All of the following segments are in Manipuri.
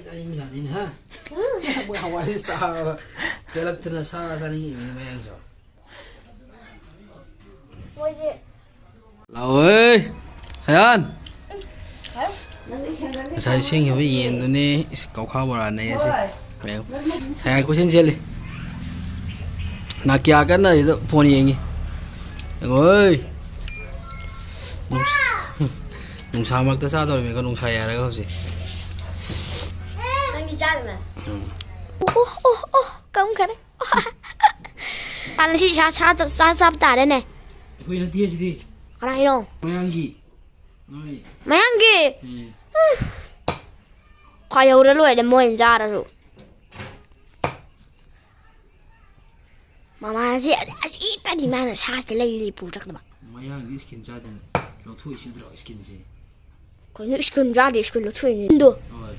짜임 사닌 하. 뭐야 와이 사. 벨락트나 사 사니 모양서. 뭐지? 라오이. 사연. Saya sing hiu yin tu ni kau kau boran ni sih. Saya aku sing cili. Nak kya kan na itu phone yang ni. Oi. Nung sa mak ta sa dor me ko nung sa ya ra ko si. Đang đi chơi mà. Ô, công cái đấy. Anh chỉ sa tả đây này. Hui na dia sih. Cái này đâu? Mayanggi. Noi. Mấy anh kì. Khoai hầu đã lùi để mua ra rồi. Mà chị ít ta đi mà nó sa chỉ lấy đi bù chắc đó. Mayanggi skin sa den. Lo thui si dro skin si. Có những skin ra thì skin nó thui ni. Được. Oi.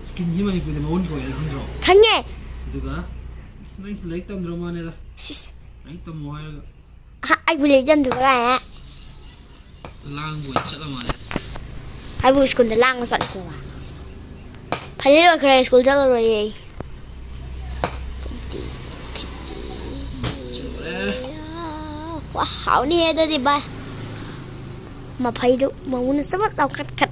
Skin ji mani pwede maun ko ya kan dro. Khánh nghe. Duga. Nang select tam dro mane da. Nang tam mo hai. Anh vừa lấy dân được cái này á. Lang buat chat lah mane. Hai vừa skin để lang sẵn của à. Phải nhớ cái skin rất là rồi. Wow, ni ada di ba. Mà phải được mà muốn sắp bắt đầu cắt cắt.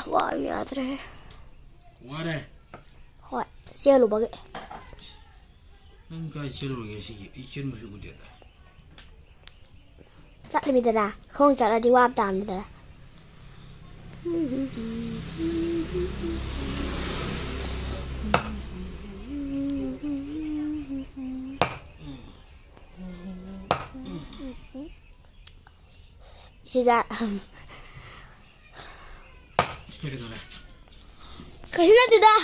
Wow, mẹ thế. What đây? Hỏi, xe lù bagi. Nang kai selo ge si ichen mu shu dia. Chắc đi bây giờ không chắc là đi qua tạm đi đó. Chị ra. Cái gì thế đó?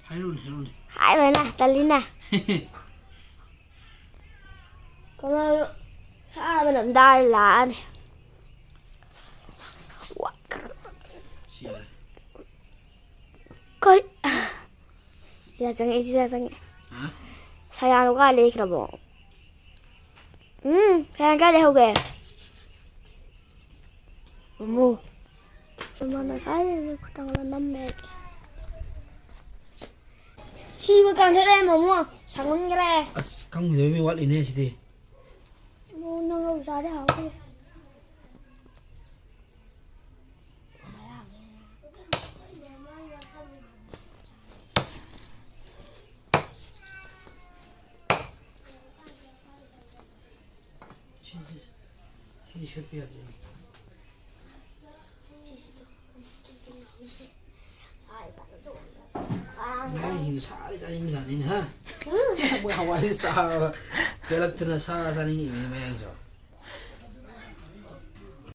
Hai luôn. Hai vậy nè, ta lên nè. Con ơi, hai bên làm đai là này. Coi. Chị ra chẳng nghe. Hả? Sao nó có lấy cái bộ? Cái đây không kìa. Mua. Sao mà nó sai nó tăng lên 5 mẹ. Chị mà cần thế đây mà mua, sáng hôm cái này. Kamu jadi mi wal ini sih. Mua nó không sao đấy hả? Sini siapa ya? Ini sari tadi misalnya ha. Boleh awalnya sah, belak terus sah sani ini memang so.